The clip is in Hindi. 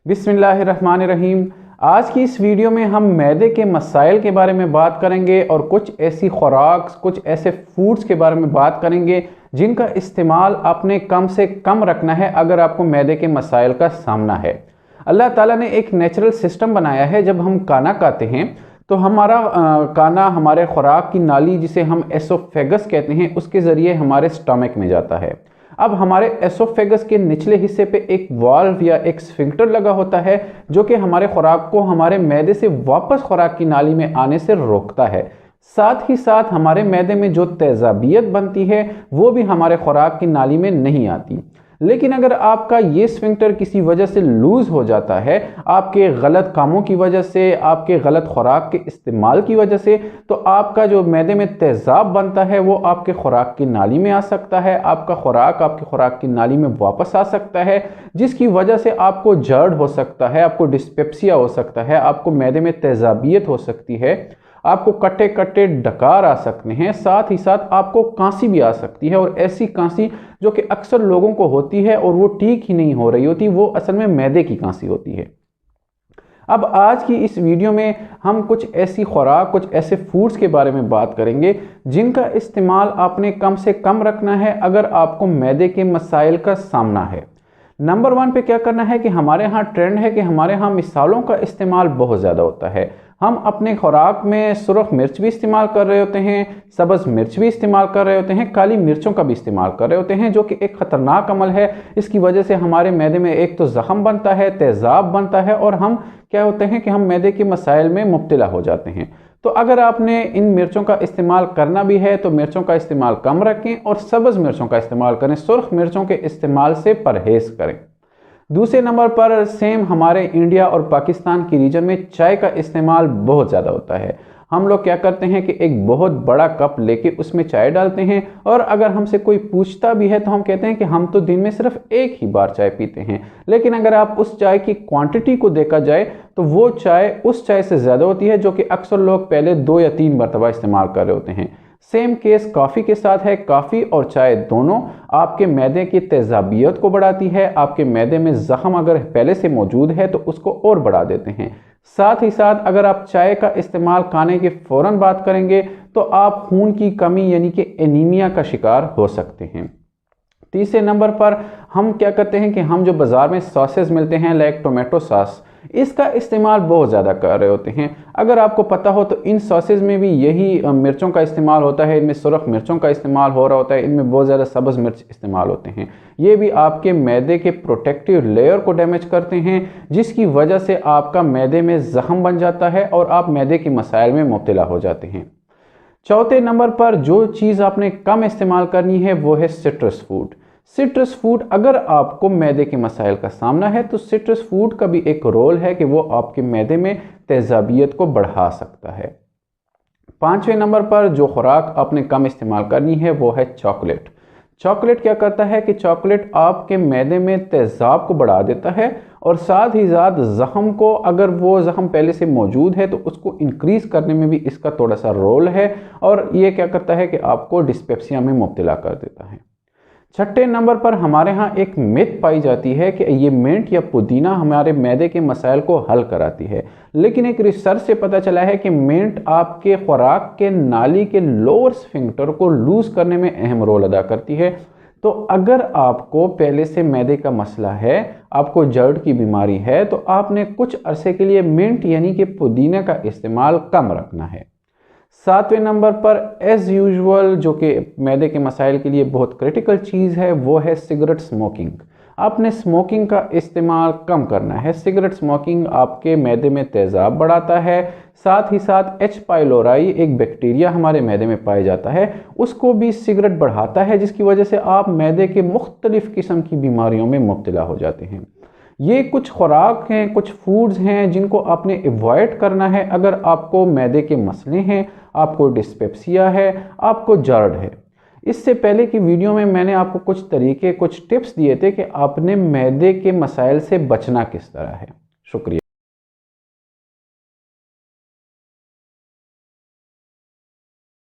बिस्मिल्लाहिर्रहमानिर्रहीम। आज की इस वीडियो में हम मैदे के मसाइल के बारे में बात करेंगे और कुछ ऐसी खुराक, कुछ ऐसे फूड्स के बारे में बात करेंगे जिनका इस्तेमाल आपने कम से कम रखना है अगर आपको मैदे के मसाइल का सामना है। अल्लाह ताला ने एक नेचुरल सिस्टम बनाया है। जब हम खाना खाते हैं तो हमारा खाना हमारे खुराक की नाली, जिसे हम एसोफेगस कहते हैं, उसके ज़रिए हमारे स्टमक में जाता है। अब हमारे एसोफेगस के निचले हिस्से पे एक वाल्व या एक स्फिंक्टर लगा होता है जो कि हमारे खुराक को हमारे मैदे से वापस खुराक की नाली में आने से रोकता है। साथ ही साथ हमारे मैदे में जो तेजाबियत बनती है वो भी हमारे खुराक की नाली में नहीं आती। लेकिन अगर आपका ये स्फिंक्टर किसी वजह से लूज हो जाता है, आपके गलत कामों की वजह से, आपके गलत खुराक के इस्तेमाल की वजह से, तो आपका जो मैदे में तेजाब बनता है वो आपके खुराक की नाली में आ सकता है। आपका खुराक आपके खुराक की नाली में वापस आ सकता है, जिसकी वजह से आपको जर्ड हो सकता है, आपको डिस्पेप्सिया हो सकता है, आपको मैदे में तेजाबियत हो सकती है, आपको कट्टे कट्टे डकार आ सकते हैं, साथ ही साथ आपको कांसी भी आ सकती है। और ऐसी कांसी जो कि अक्सर लोगों को होती है और वो ठीक ही नहीं हो रही होती, वो असल में मैदे की कांसी होती है। अब आज की इस वीडियो में हम कुछ ऐसी खुराक, कुछ ऐसे फूड्स के बारे में बात करेंगे जिनका इस्तेमाल आपने कम से कम रखना है अगर आपको मैदे के मसाइल का सामना है। नंबर 1 पे क्या करना है कि हमारे यहाँ ट्रेंड है कि हमारे यहाँ मिसालों का इस्तेमाल बहुत ज़्यादा होता है। हम अपने खुराक में सुरख मिर्च भी इस्तेमाल कर रहे होते हैं, सब्ज़ मिर्च भी इस्तेमाल कर रहे होते हैं, काली मिर्चों का भी इस्तेमाल कर रहे होते हैं, जो कि एक ख़तरनाक अमल है। इसकी वजह से हमारे मैदे में एक तो ज़ख़म बनता है, तेज़ाब बनता है, और हम क्या होते हैं कि हम मैदे के मसाइल में मुब्तला हो जाते हैं। तो अगर आपने इन मिर्चों का इस्तेमाल करना भी है तो मिर्चों का इस्तेमाल कम रखें और सब्ज़ मिर्चों का इस्तेमाल करें। सुर्ख मिर्चों के इस्तेमाल से परहेज़ करें। दूसरे नंबर पर सेम हमारे इंडिया और पाकिस्तान की रीजन में चाय का इस्तेमाल बहुत ज़्यादा होता है। हम लोग क्या करते हैं कि एक बहुत बड़ा कप लेके उसमें चाय डालते हैं, और अगर हमसे कोई पूछता भी है तो हम कहते हैं कि हम तो दिन में सिर्फ एक ही बार चाय पीते हैं। लेकिन अगर आप उस चाय की क्वांटिटी को देखा जाए तो वो चाय उस चाय से ज़्यादा होती है जो कि अक्सर लोग पहले 2 या 3 मरतबा इस्तेमाल कर रहे होते हैं। सेम केस कॉफ़ी के साथ है। कॉफ़ी और चाय दोनों आपके मैदे की तेजाबियत को बढ़ाती है। आपके मैदे में ज़ख़म अगर पहले से मौजूद है तो उसको और बढ़ा देते हैं। साथ ही साथ अगर आप चाय का इस्तेमाल खाने के फ़ौरन बात करेंगे तो आप खून की कमी यानी कि एनीमिया का शिकार हो सकते हैं। तीसरे नंबर पर हम क्या करते हैं कि हम जो बाज़ार में सॉसेस मिलते हैं, लाइक टोमेटो सॉस, इसका इस्तेमाल बहुत ज़्यादा कर रहे होते हैं। अगर आपको पता हो तो इन सॉसेज में भी यही मिर्चों का इस्तेमाल होता है। इनमें सुरख मिर्चों का इस्तेमाल हो रहा होता है, इनमें बहुत ज़्यादा सब्ज़ मिर्च इस्तेमाल होते हैं। ये भी आपके मैदे के प्रोटेक्टिव लेयर को डैमेज करते हैं, जिसकी वजह से आपका मैदे में ज़ख़म बन जाता है और आप मैदे के मसाइल में मुब्तला हो जाते हैं। चौथे नंबर पर जो चीज़ आपने कम इस्तेमाल करनी है वो है सिट्रस फूड। सिट्रस फूड, अगर आपको मैदे के मसाइल का सामना है तो सिट्रस फूड का भी एक रोल है कि वो आपके मैदे में तेजाबियत को बढ़ा सकता है। 5वें नंबर पर जो खुराक आपने कम इस्तेमाल करनी है वो है चॉकलेट। चॉकलेट क्या करता है कि चॉकलेट आपके मैदे में तेजाब को बढ़ा देता है, और साथ ही साथ ज़ख़म को, अगर वो ज़ख़म पहले से मौजूद है तो उसको इंक्रीज़ करने में भी इसका थोड़ा सा रोल है, और ये क्या करता है कि आपको डिस्पेप्सिया में मुब्तला कर देता है। छठे नंबर पर हमारे यहाँ एक मिथ पाई जाती है कि ये मिंट या पुदीना हमारे मैदे के मसाइल को हल कराती है। लेकिन एक रिसर्च से पता चला है कि मिंट आपके खुराक के नाली के लोअर स्फिंक्टर को लूज करने में अहम रोल अदा करती है। तो अगर आपको पहले से मैदे का मसला है, आपको जर्ड की बीमारी है, तो आपने कुछ अरसे के लिए मिंट यानी कि पुदीना का इस्तेमाल कम रखना है। 7वें नंबर पर एज़ यूजुअल जो कि मैदे के मसाइल के लिए बहुत क्रिटिकल चीज़ है वो है सिगरेट स्मोकिंग। आपने स्मोकिंग का इस्तेमाल कम करना है। सिगरेट स्मोकिंग आपके मैदे में तेज़ाब बढ़ाता है। साथ ही साथ H. पाइलोराई एक बैक्टीरिया हमारे मैदे में पाया जाता है, उसको भी सिगरेट बढ़ाता है, जिसकी वजह से आप मैदे के मुख्तलिफ़ किस्म की बीमारियों में मुब्तला हो जाते हैं। ये कुछ खुराक हैं, कुछ फूड्स हैं जिनको आपने अवॉइड करना है अगर आपको मैदे के मसले हैं, आपको डिस्पेप्सिया है, आपको जर्ड है। इससे पहले की वीडियो में मैंने आपको कुछ तरीके, कुछ टिप्स दिए थे कि आपने मैदे के मसाइल से बचना किस तरह है। शुक्रिया।